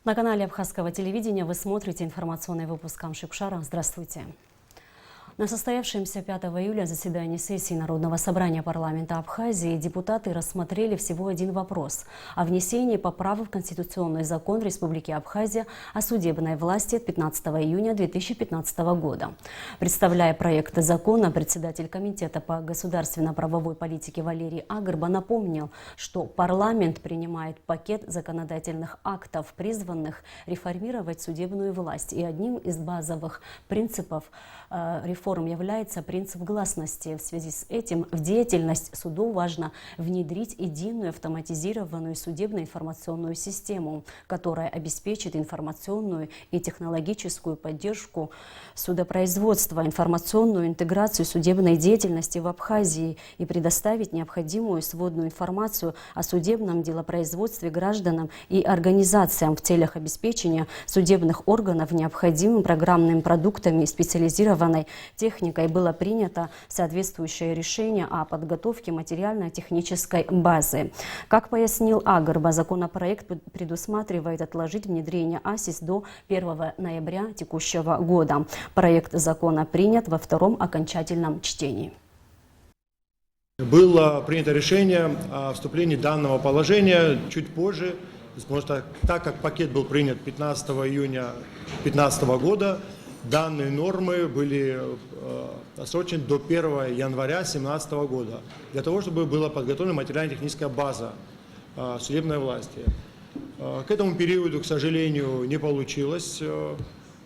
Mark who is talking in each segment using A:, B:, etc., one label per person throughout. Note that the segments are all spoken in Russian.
A: На канале Абхазского телевидения вы смотрите информационный выпуск Камшикшара. Здравствуйте. На состоявшемся 5 июля заседании сессии Народного собрания парламента Абхазии депутаты рассмотрели всего один вопрос о внесении поправок в Конституционный закон Республики Абхазия о судебной власти от 15 июня 2015 года. Представляя проект закона, председатель Комитета по государственно-правовой политике Валерий Агрба напомнил, что парламент принимает пакет законодательных актов, призванных реформировать судебную власть. И одним из базовых принципов реформ является принцип гласности. В связи с этим в деятельность судов важно внедрить единую автоматизированную судебно-информационную систему, которая обеспечит информационную и технологическую поддержку судопроизводства, информационную интеграцию судебной деятельности в Абхазии и предоставить необходимую сводную информацию о судебном делопроизводстве гражданам и организациям в целях обеспечения судебных органов необходимыми программными продуктами и специализированной техникой. Было принято соответствующее решение о подготовке материально-технической базы. Как пояснил Агрба, законопроект предусматривает отложить внедрение АСИС до 1 ноября текущего года. Проект закона принят во втором окончательном чтении.
B: Было принято решение о вступлении данного положения чуть позже, потому что так как пакет был принят 15 июня 2015 года, данные нормы были отсрочены до 1 января 2017 года, для того, чтобы была подготовлена материально-техническая база судебной власти. К этому периоду, к сожалению, не получилось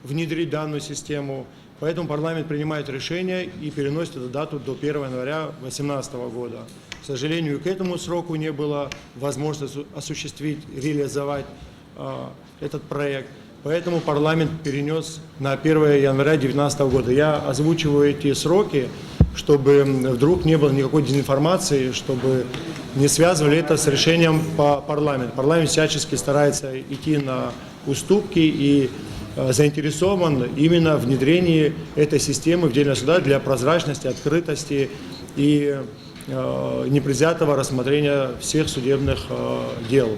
B: внедрить данную систему, поэтому парламент принимает решение и переносит эту дату до 1 января 2018 года. К сожалению, к этому сроку не было возможности осуществить, реализовать этот проект. Поэтому парламент перенес на 1 января 2019 года. Я озвучиваю эти сроки, чтобы вдруг не было никакой дезинформации, чтобы не связывали это с решением по парламенту. Парламент всячески старается идти на уступки и заинтересован именно в внедрении этой системы в деятельность суда для прозрачности, открытости и непредвзятого рассмотрения всех судебных дел.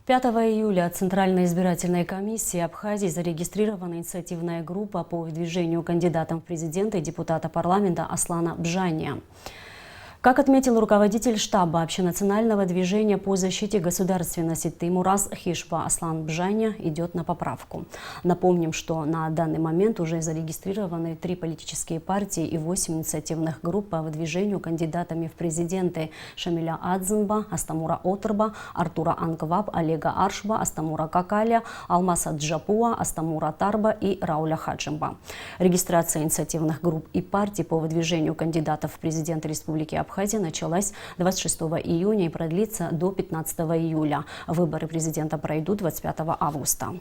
A: 5 июля Центральной избирательной комиссии Абхазии зарегистрирована инициативная группа по выдвижению кандидатом в президенты депутата парламента Аслана Бжания. Как отметил руководитель штаба общенационального движения по защите государственности Теймураз Хишпа, Аслан Бжания идет на поправку. Напомним, что на данный момент уже зарегистрированы 3 политические партии и 8 инициативных групп по выдвижению кандидатами в президенты: Шамиля Адзенба, Астамура Отрба, Артура Ангваб, Олега Аршба, Астамура Какаля, Алмаса Джапуа, Астамура Тарба и Рауля Хаджимба. Регистрация инициативных групп и партий по выдвижению кандидатов в президенты Республики Абхазия началась 26 июня и продлится до 15 июля. Выборы президента пройдут 25 августа.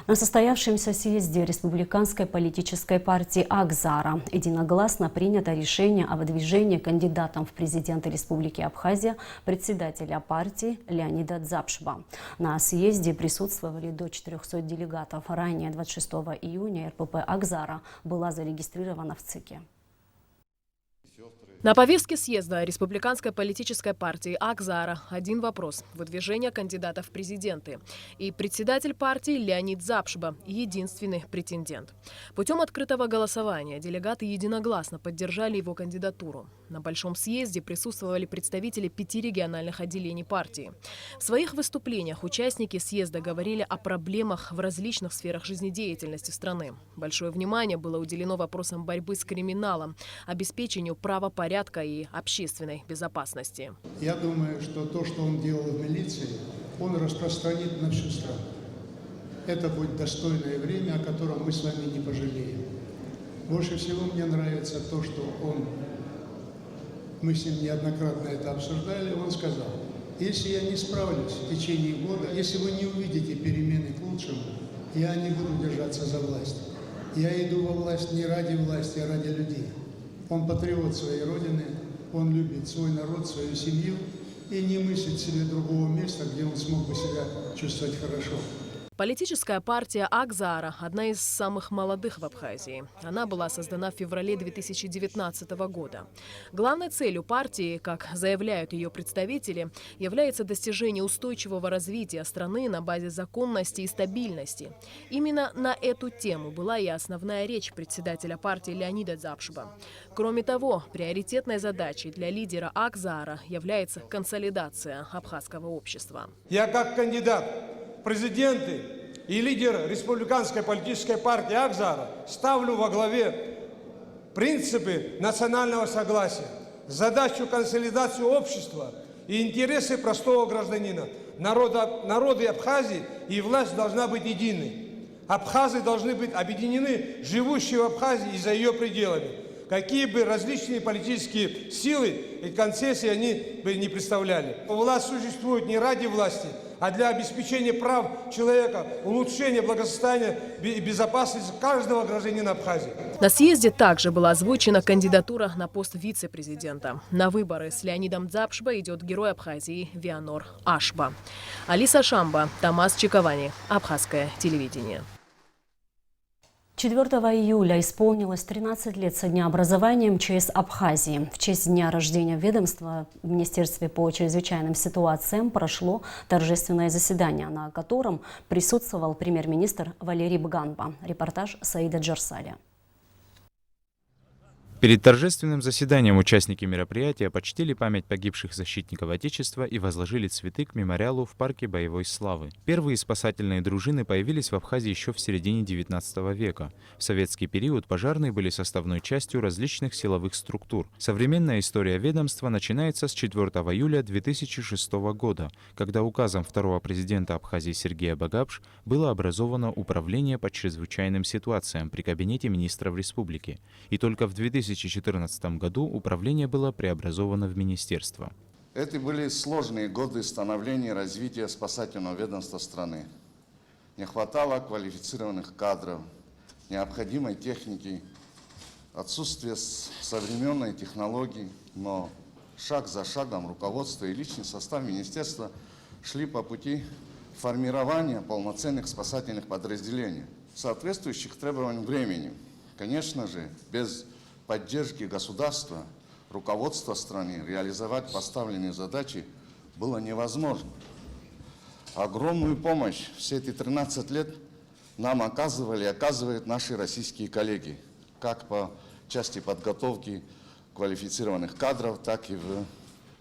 A: На состоявшемся съезде Республиканской политической партии Акзара единогласно принято решение о выдвижении кандидатом в президенты Республики Абхазия председателя партии Леонида Дзапшба. На съезде присутствовали до 400 делегатов. Ранее 26 июня РПП Акзара была зарегистрирована в ЦИКе.
C: На повестке съезда Республиканской политической партии Акзара один вопрос – выдвижение кандидатов в президенты. И председатель партии Леонид Дзапшба – единственный претендент. Путем открытого голосования делегаты единогласно поддержали его кандидатуру. На Большом съезде присутствовали представители 5 региональных отделений партии. В своих выступлениях участники съезда говорили о проблемах в различных сферах жизнедеятельности страны. Большое внимание было уделено вопросам борьбы с криминалом, обеспечению правопорядка и общественной безопасности.
D: Я думаю, что то, что он делал в милиции, он распространит на всю страну. Это будет достойное время, о котором мы с вами не пожалеем. Больше всего мне нравится то, что мы с ним неоднократно это обсуждали, он сказал: если я не справлюсь в течение года, если вы не увидите перемены к лучшему, я не буду держаться за власть. Я иду во власть не ради власти, а ради людей. Он патриот своей родины, он любит свой народ, свою семью и не мыслит себе другого места, где он смог бы себя чувствовать хорошо.
C: Политическая партия Акзаара – одна из самых молодых в Абхазии. Она была создана в феврале 2019 года. Главной целью партии, как заявляют ее представители, является достижение устойчивого развития страны на базе законности и стабильности. Именно на эту тему была и основная речь председателя партии Леонида Дзапшба. Кроме того, приоритетной задачей для лидера Акзаара является консолидация абхазского общества.
E: Я как кандидат в президенты и лидер республиканской политической партии Акзаара ставлю во главе принципы национального согласия, задачу консолидации общества и интересы простого гражданина. Народы Абхазии и власть должна быть единой. Абхазы должны быть объединены, живущие в Абхазии и за ее пределами. Какие бы различные политические силы и концессии они бы не представляли. Власть существует не ради власти, а для обеспечения прав человека, улучшения благосостояния и безопасности каждого гражданина Абхазии.
C: На съезде также была озвучена кандидатура на пост вице-президента. На выборы с Леонидом Дзапшба идет герой Абхазии Вианор Ашба. Алиса Шамба, Тамас Чиковани, Абхазское телевидение.
A: 4 июля исполнилось 13 лет со дня образования МЧС Абхазии. В честь дня рождения ведомства в Министерстве по чрезвычайным ситуациям прошло торжественное заседание, на котором присутствовал премьер-министр Валерий Бганба. Репортаж Саида Джарсаля.
F: Перед торжественным заседанием участники мероприятия почтили память погибших защитников Отечества и возложили цветы к мемориалу в парке боевой славы. Первые спасательные дружины появились в Абхазии еще в середине XIX века. В советский период пожарные были составной частью различных силовых структур. Современная история ведомства начинается с 4 июля 2006 года, когда указом второго президента Абхазии Сергея Багапш было образовано Управление по чрезвычайным ситуациям при Кабинете министров республики. И только в 2014 году управление было преобразовано в министерство.
G: Это были сложные годы становления и развития спасательного ведомства страны. Не хватало квалифицированных кадров, необходимой техники, отсутствие современной технологии, но шаг за шагом руководство и личный состав министерства шли по пути формирования полноценных спасательных подразделений, соответствующих требованиям времени. Конечно же, без поддержки государства, руководства страны реализовать поставленные задачи было невозможно. Огромную помощь все эти 13 лет нам оказывали и оказывают наши российские коллеги, как по части подготовки квалифицированных кадров, так и в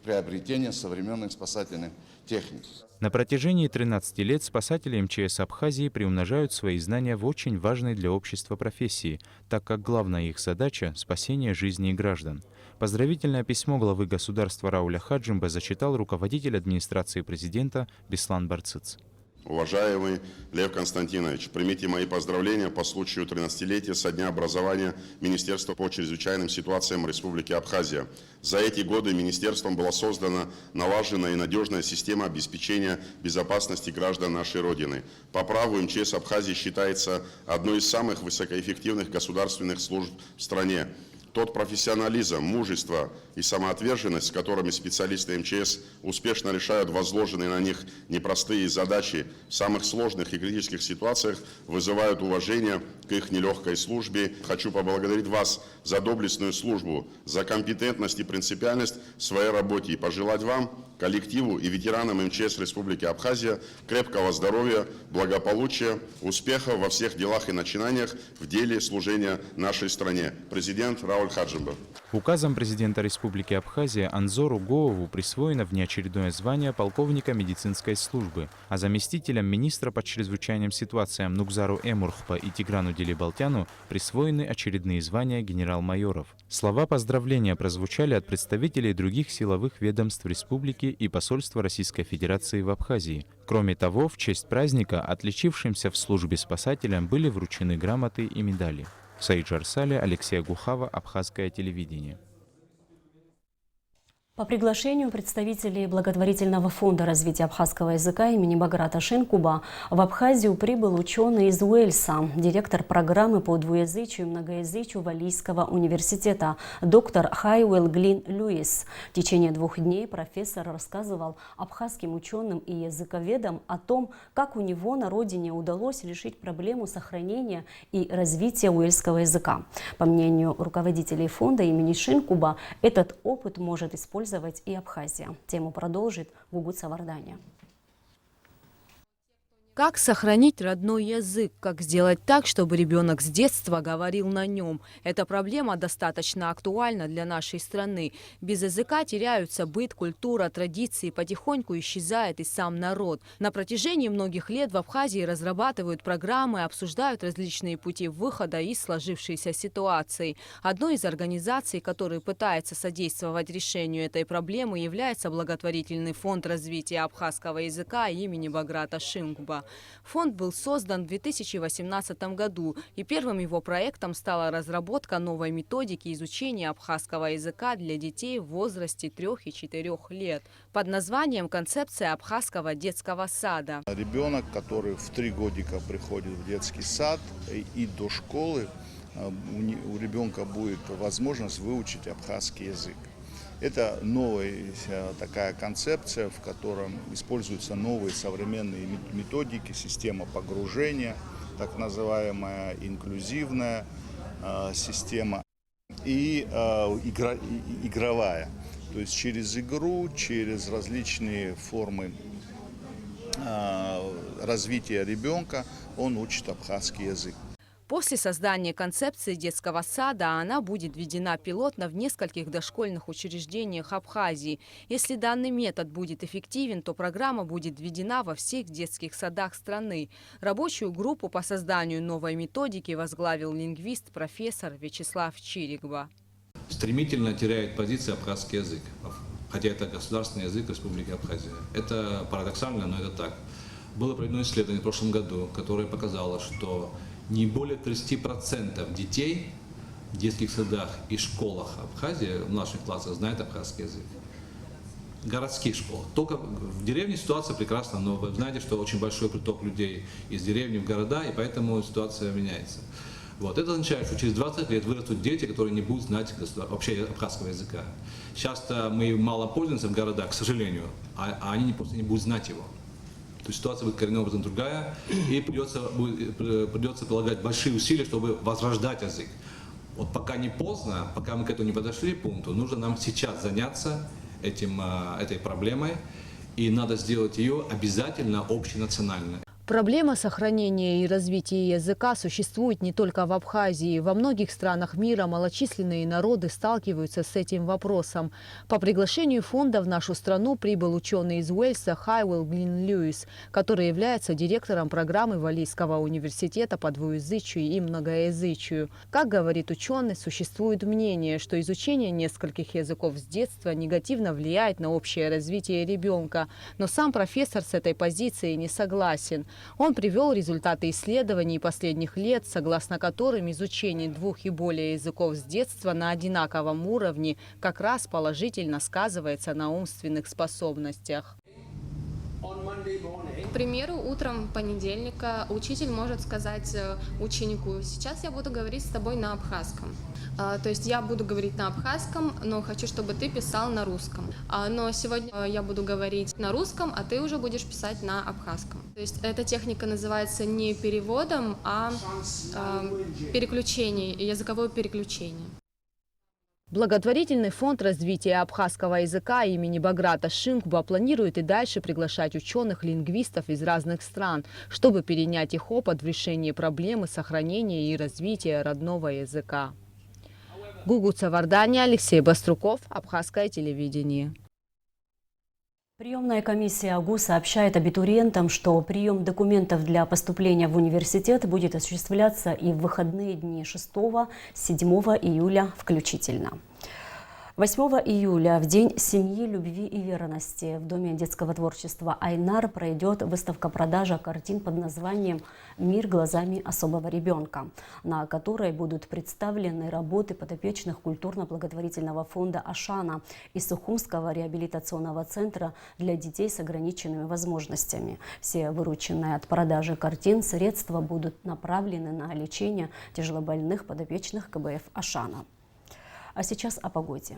G: приобретении современных спасательных техник.
F: На протяжении 13 лет спасатели МЧС Абхазии приумножают свои знания в очень важной для общества профессии, так как главная их задача – спасение жизней граждан. Поздравительное письмо главы государства Рауля Хаджимба зачитал руководитель администрации президента Беслан Барцыц.
H: Уважаемый Лев Константинович, примите мои поздравления по случаю 13-летия со дня образования Министерства по чрезвычайным ситуациям Республики Абхазия. За эти годы министерством была создана налаженная и надежная система обеспечения безопасности граждан нашей Родины. По праву МЧС Абхазии считается одной из самых высокоэффективных государственных служб в стране. Тот профессионализм, мужество и самоотверженность, с которыми специалисты МЧС успешно решают возложенные на них непростые задачи в самых сложных и критических ситуациях, вызывают уважение к их нелегкой службе. Хочу поблагодарить вас за доблестную службу, за компетентность и принципиальность в своей работе и пожелать вам, коллективу и ветеранам МЧС Республики Абхазия крепкого здоровья, благополучия, успехов во всех делах и начинаниях в деле служения нашей стране. Президент Рауль Хаджимба.
F: Указом президента Республики Абхазия Анзору Гоову присвоено внеочередное звание полковника медицинской службы, а заместителям министра по чрезвычайным ситуациям Нукзару Эмурхпа и Тиграну Делибалтяну присвоены очередные звания генерал-майоров. Слова поздравления прозвучали от представителей других силовых ведомств республики и посольства Российской Федерации в Абхазии. Кроме того, в честь праздника отличившимся в службе спасателям были вручены грамоты и медали. Саид Джарсаля, Алексей Гухава, Абхазское телевидение.
A: По приглашению представителей благотворительного фонда развития абхазского языка имени Баграта Шинкуба в Абхазию прибыл ученый из Уэльса, директор программы по двуязычию и многоязычию Валийского университета, доктор Хайуэлл Глин Льюис. В течение 2 дней профессор рассказывал абхазским ученым и языковедам о том, как у него на родине удалось решить проблему сохранения и развития уэльского языка. По мнению руководителей фонда имени Шинкуба, этот опыт может использовать и Абхазия. Тему продолжит Гугут Саварданя.
I: Как сохранить родной язык? Как сделать так, чтобы ребенок с детства говорил на нем? Эта проблема достаточно актуальна для нашей страны. Без языка теряются быт, культура, традиции, потихоньку исчезает и сам народ. На протяжении многих лет в Абхазии разрабатывают программы, обсуждают различные пути выхода из сложившейся ситуации. Одной из организаций, которая пытается содействовать решению этой проблемы, является благотворительный фонд развития абхазского языка имени Баграта Шинкуба. Фонд был создан в 2018 году, и первым его проектом стала разработка новой методики изучения абхазского языка для детей в возрасте 3 и 4 лет под названием «Концепция абхазского детского сада».
J: Ребенок, который в 3 годика приходит в детский сад и до школы, у ребенка будет возможность выучить абхазский язык. Это новая такая концепция, в котором используются новые современные методики, система погружения, так называемая инклюзивная система и игровая. То есть через игру, через различные формы развития ребенка он учит абхазский язык.
I: После создания концепции детского сада она будет введена пилотно в нескольких дошкольных учреждениях Абхазии. Если данный метод будет эффективен, то программа будет введена во всех детских садах страны. Рабочую группу по созданию новой методики возглавил лингвист, профессор Вячеслав Чирикба.
K: Стремительно теряет позиции абхазский язык, хотя это государственный язык Республики Абхазия. Это парадоксально, но это так. Было проведено исследование в прошлом году, которое показало, что не более 30% детей в детских садах и школах Абхазии в наших классах знают абхазский язык. Городских школах. Только в деревне ситуация прекрасна, но вы знаете, что очень большой приток людей из деревни в города, и поэтому ситуация меняется. Вот. Это означает, что через 20 лет вырастут дети, которые не будут знать вообще абхазского языка. Часто мы мало пользуемся в городах, к сожалению, а они просто не будут знать его. То есть ситуация будет коренным образом другая, и придется прилагать большие усилия, чтобы возрождать язык. Вот пока не поздно, пока мы к этому не подошли к пункту, нужно нам сейчас заняться этой проблемой, и надо сделать ее обязательно общенациональной.
I: Проблема сохранения и развития языка существует не только в Абхазии. Во многих странах мира малочисленные народы сталкиваются с этим вопросом. По приглашению фонда в нашу страну прибыл ученый из Уэльса Хайуэлл Глин Льюис, который является директором программы Валийского университета по двуязычию и многоязычию. Как говорит ученый, существует мнение, что изучение нескольких языков с детства негативно влияет на общее развитие ребенка. Но сам профессор с этой позицией не согласен. Он привел результаты исследований последних лет, согласно которым изучение 2 и более языков с детства на одинаковом уровне как раз положительно сказывается на умственных способностях.
L: К примеру, утром понедельника учитель может сказать ученику: сейчас я буду говорить с тобой на абхазском. То есть я буду говорить на абхазском, но хочу, чтобы ты писал на русском. Но сегодня я буду говорить на русском, а ты уже будешь писать на абхазском. То есть эта техника называется не переводом, а переключением, языковое переключение.
I: Благотворительный фонд развития абхазского языка имени Баграта Шинкуба планирует и дальше приглашать ученых-лингвистов из разных стран, чтобы перенять их опыт в решении проблемы сохранения и развития родного языка. Гугут Саварданя, Алексей Баструков, Абхазское телевидение.
A: Приемная комиссия АГУ сообщает абитуриентам, что прием документов для поступления в университет будет осуществляться и в выходные дни 6-7 июля включительно. 8 июля, в День семьи, любви и верности, в Доме детского творчества «Айнар» пройдет выставка-продажа картин под названием «Мир глазами особого ребенка», на которой будут представлены работы подопечных культурно-благотворительного фонда «Ашана» и Сухумского реабилитационного центра для детей с ограниченными возможностями. Все вырученные от продажи картин средства будут направлены на лечение тяжелобольных подопечных КБФ «Ашана». А сейчас о погоде.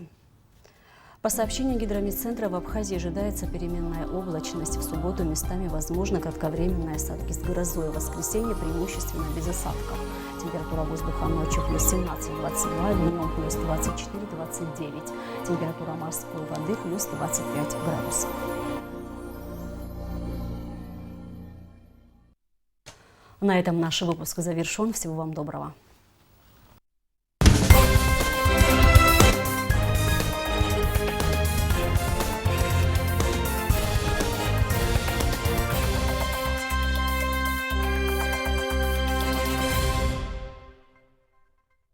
A: По сообщению гидромедцентра, в Абхазии ожидается переменная облачность. В субботу местами возможны кратковременные осадки с грозой. В воскресенье преимущественно без осадков. Температура воздуха ночью плюс 17-22, днем плюс 24-29. Температура морской воды плюс 25 градусов. На этом наш выпуск завершен. Всего вам доброго.